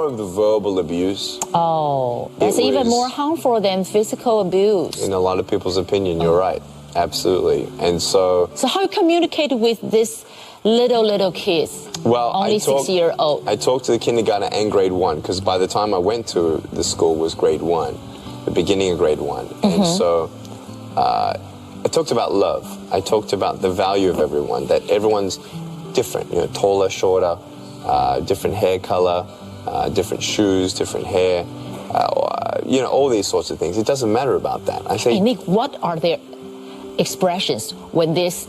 more of the verbal abuse. Oh, that's even more harmful than physical abuse. In a lot of people's opinion, you're right. Absolutely. And so... So how you communicate with this little kids? Well, only 6-year-old. I talked to the kindergarten and grade 1, because by the time I went to the school was grade 1, the beginning of grade 1. And so I talked about love. I talked about the value of everyone, that everyone's different, you know, taller, shorter, different hair color, different shoes, different hair, you know, all these sorts of things. It doesn't matter about that. I say, hey, Nick, what are their expressions when these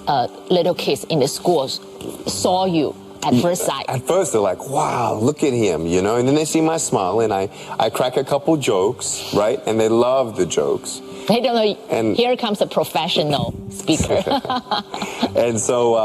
little kids in the schools saw you at first sight? At first, they're like, wow, look at him, you know, and then they see my smile, and I crack a couple jokes, right, and they love the jokes. They don't know, and here comes a professional speaker. And so,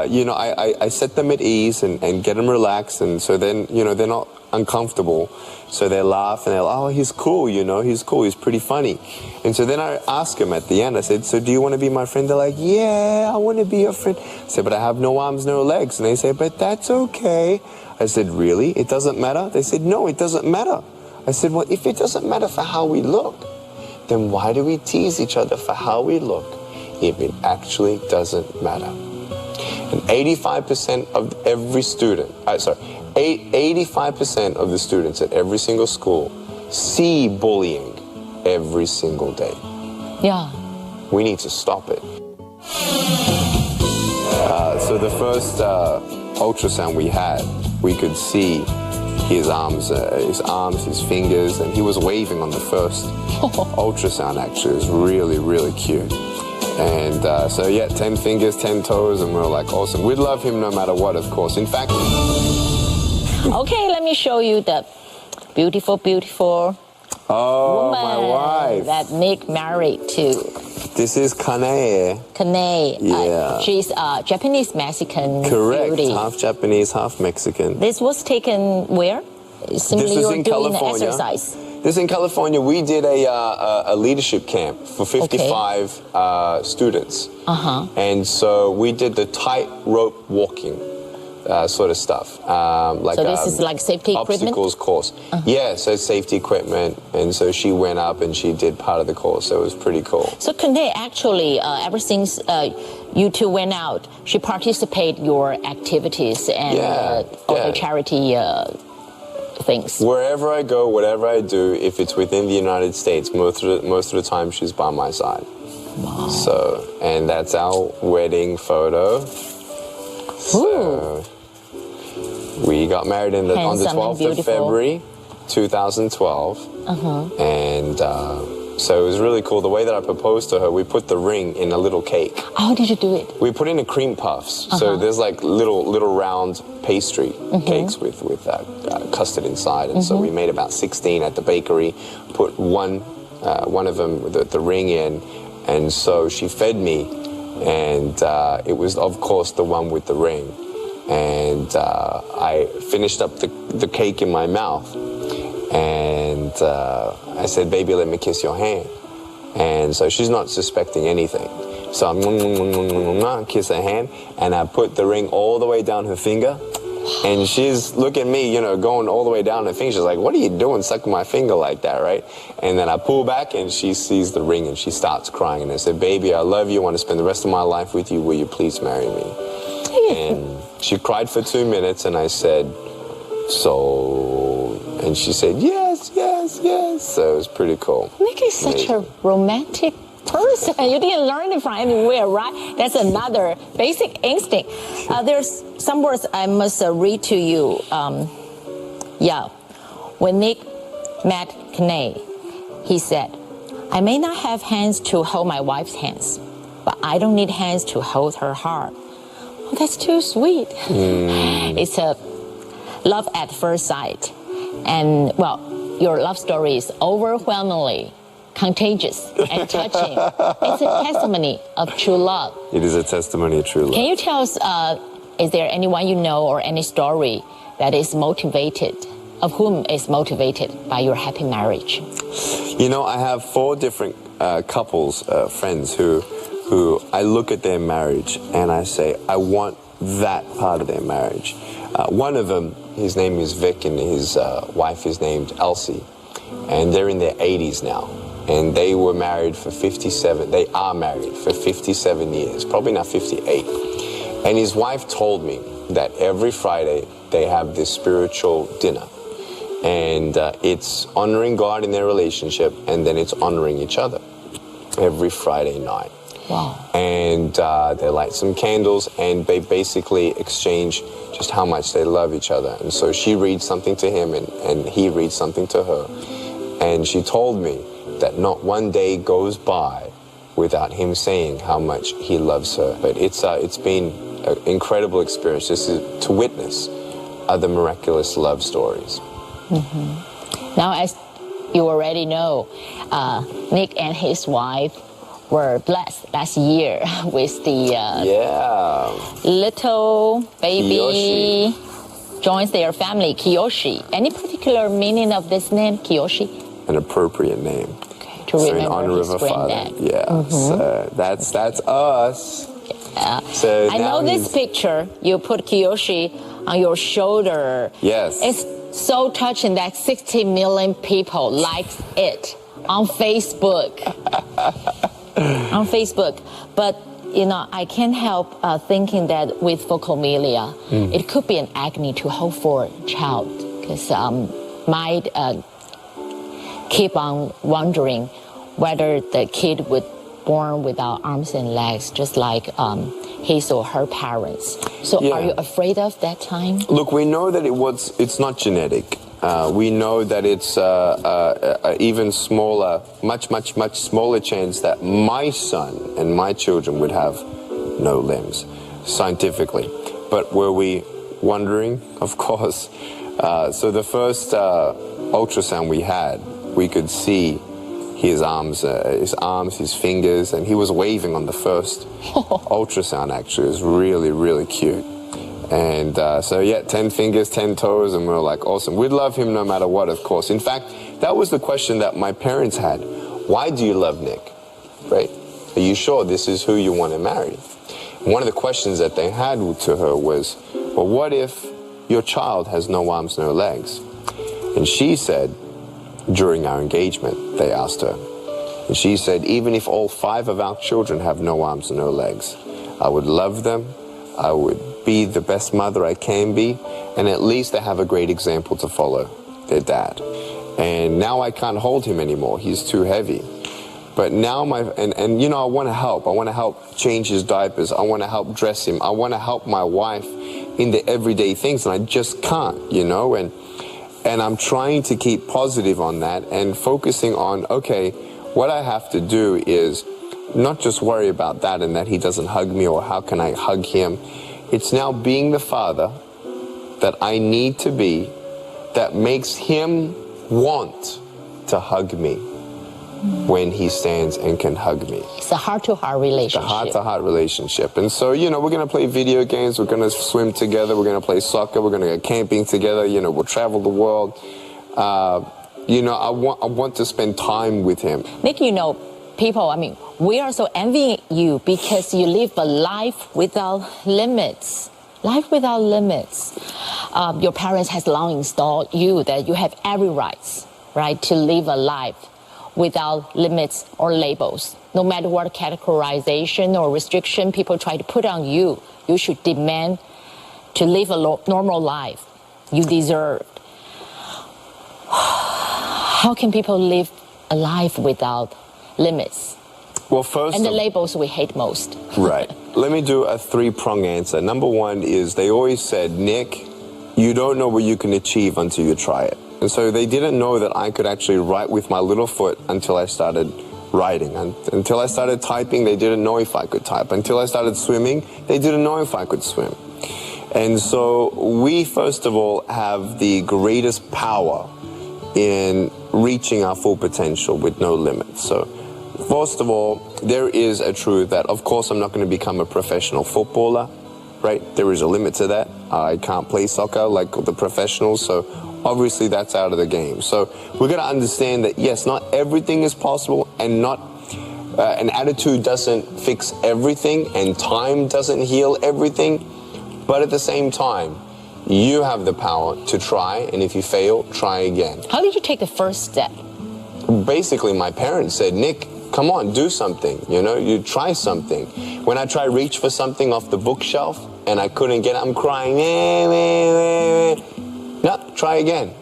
you know, I set them at ease and get them relaxed, and so then, you know, they're not uncomfortable. So they laugh, and they're like, oh, he's cool, you know, he's cool, he's pretty funny. And so then I ask them at the end, I said, so do you want to be my friend? They're like, yeah, I want to be your friend. I said, but I have no arms, no legs. And they say, but that's okay. I said, really? It doesn't matter? They said, no, it doesn't matter. I said, well, if it doesn't matter for how we look, then why do we tease each other for how we look if it actually doesn't matter? And 85% of every student, 85% of the students at every single school see bullying every single day. Yeah. We need to stop it. So the first ultrasound we had, we could see his arms, his fingers, and he was waving on the first ultrasound, actually. It was really, really cute. And so, yeah, 10 fingers, 10 toes, and we were like, awesome. We'd love him no matter what, of course. In fact... Okay, let me show you the beautiful, beautiful woman my wife that Nick married to. This is Kanae. Kanae. Yeah. She's a Japanese-Mexican Correct. beauty. Half Japanese, half Mexican. This was taken where? Simply this is doing in California. Exercise. This in California. We did a leadership camp for 55 students. And so we did the tightrope walking sort of stuff. Like so this is like safety equipment? Obstacles course. Yeah, so safety equipment. And so she went up and she did part of the course. So it was pretty cool. So Kanae, actually, ever since you two went out, she participated in your activities and all the charity things. Wherever I go, whatever I do, if it's within the United States, most of the time she's by my side. Wow. So, and that's our wedding photo. So, we got married on the 12th of February, 2012. And so it was really cool. The way that I proposed to her, we put the ring in a little cake. How did you do it? We put in a cream puffs. So there's like little round pastry cakes with custard inside. And so we made about 16 at the bakery, put one of them, the ring in. And so she fed me. And it was, of course, the one with the ring. And I finished up the cake in my mouth. And I said, baby, let me kiss your hand. And so she's not suspecting anything. So I'm kiss her hand, and I put the ring all the way down her finger. And she's looking at me, you know, going all the way down her finger. She's like, what are you doing sucking my finger like that, right? And then I pull back, and she sees the ring, and she starts crying. And I said, baby, I love you. I want to spend the rest of my life with you. Will you please marry me? And she cried for 2 minutes, and I said, so... And she said, yes, yes, yes. So it was pretty cool. Nick is such a romantic person. You didn't learn it from anywhere, right? That's another basic instinct. There's some words I must read to you. When Nick met Kanae, he said, I may not have hands to hold my wife's hands, but I don't need hands to hold her heart. Oh, that's too sweet. It's a love at first sight. And, well, your love story is overwhelmingly contagious and touching. It's a testimony of true love. It is a testimony of true love. Can you tell us, is there anyone you know or any story that is motivated, of whom is motivated by your happy marriage? You know, I have 4 different couples, friends, who I look at their marriage and I say, I want that part of their marriage. One of them, His name is Vic, and his wife is named Elsie. And they're in their 80s now. And they were married for 57, they are married for 57 years, probably not 58. And his wife told me that every Friday they have this spiritual dinner. And it's honoring God in their relationship, and then it's honoring each other every Friday night. Wow. And they light some candles, and they basically exchange just how much they love each other. And so she reads something to him, and he reads something to her. And she told me that not one day goes by without him saying how much he loves her. But it's been an incredible experience just to witness other miraculous love stories. Mm-hmm. Now, as you already know, Nick and his wife were blessed last year with the little baby Kiyoshi. Joins their family, Kiyoshi. Any particular meaning of this name, Kiyoshi? An appropriate name. Okay, to remember in honor his of a father. granddad. Yeah, so that's us. Yeah. So I know this picture. You put Kiyoshi on your shoulder. Yes. It's so touching that 60 million people liked it on Facebook. On Facebook. But, you know, I can't help thinking that with focomelia, it could be an agony to hold for a child. Because might keep on wondering whether the kid would born without arms and legs, just like his or her parents. So are you afraid of that time? Look, we know that it's not genetic. We know that it's even smaller, much smaller chance that my son and my children would have no limbs, scientifically. But were we wondering? Of course. So the first ultrasound we had, we could see his arms, his fingers, and he was waving on the first ultrasound, actually. It was really, really cute. And so, yeah, 10 fingers, 10 toes, and we were like, awesome. We'd love him no matter what, of course. In fact, that was the question that my parents had. Why do you love Nick? Right? Are you sure this is who you want to marry? And one of the questions that they had to her was, well, what if your child has no arms, no legs? And she said, during our engagement, they asked her, and she said, even if all 5 of our children have no arms and no legs, I would love them, I would be the best mother I can be, and at least they have a great example to follow, their dad. And now I can't hold him anymore, he's too heavy. But now and you know, I want to help change his diapers, I want to help dress him, I want to help my wife in the everyday things, and I just can't, you know, and I'm trying to keep positive on that and focusing on, okay, what I have to do is not just worry about that and that he doesn't hug me or how can I hug him. It's now being the father that I need to be that makes him want to hug me when he stands and can hug me. It's a heart-to-heart relationship. The heart-to-heart relationship. And so, you know, we're going to play video games, we're going to swim together, we're going to play soccer, we're going to go camping together, you know, we'll travel the world. You know, I want to spend time with him. Nick, you know, people, I mean, we are so envying you because you live a life without limits. Life without limits. Your parents has long installed you that you have every right to live a life without limits or labels. No matter what categorization or restriction people try to put on you, you should demand to live a normal life you deserve. How can people live a life without limits? Well, first, and the labels we hate most. Right. Let me do a 3-prong answer. Number one is they always said, Nick, you don't know what you can achieve until you try it. And so they didn't know that I could actually write with my little foot until I started writing. Until I started typing, they didn't know if I could type. Until I started swimming, they didn't know if I could swim. And so we, first of all, have the greatest power in reaching our full potential with no limits. So first of all, there is a truth that, of course, I'm not going to become a professional footballer, right? There is a limit to that. I can't play soccer like the professionals, so obviously that's out of the game. So we're going to understand that, yes, not everything is possible, and not an attitude doesn't fix everything, and time doesn't heal everything. But at the same time, You have the power to try, and if you fail, try again. How did you take the first step? Basically, my parents said, Nick, come on, do something. You know, you try something. When I try reach for something off the bookshelf and I couldn't get it, I'm crying. No, try again.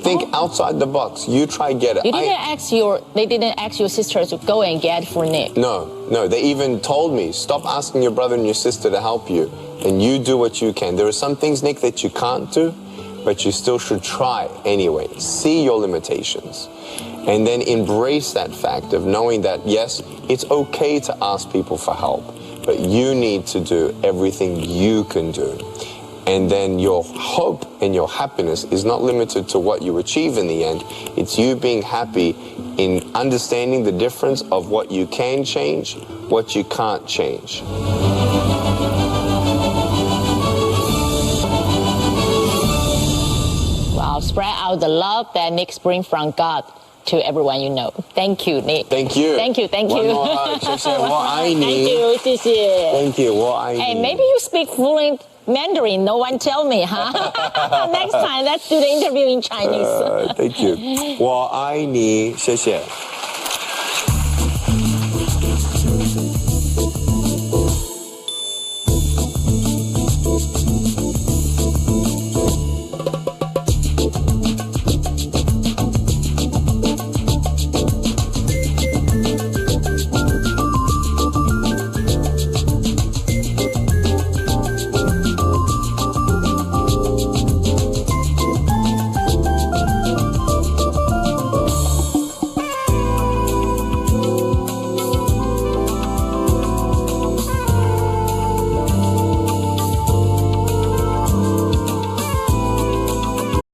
Think outside the box. You try get it. They didn't ask your sisters to go and get for Nick. No. They even told me, stop asking your brother and your sister to help you, and you do what you can. There are some things, Nick, that you can't do, but you still should try anyway. See your limitations. And then embrace that fact of knowing that, yes, it's okay to ask people for help, but you need to do everything you can do. And then your hope and your happiness is not limited to what you achieve in the end. It's you being happy in understanding the difference of what you can change, what you can't change. Wow, spread out the love that Nick brings from God to everyone you know. Thank you, Nick. Thank you. Thank you. One more hug. Thank you. Thank you. Hey, maybe you speak fluent Mandarin. No one tell me, huh? Next time, let's do the interview in Chinese. Thank you. 我爱你，谢谢。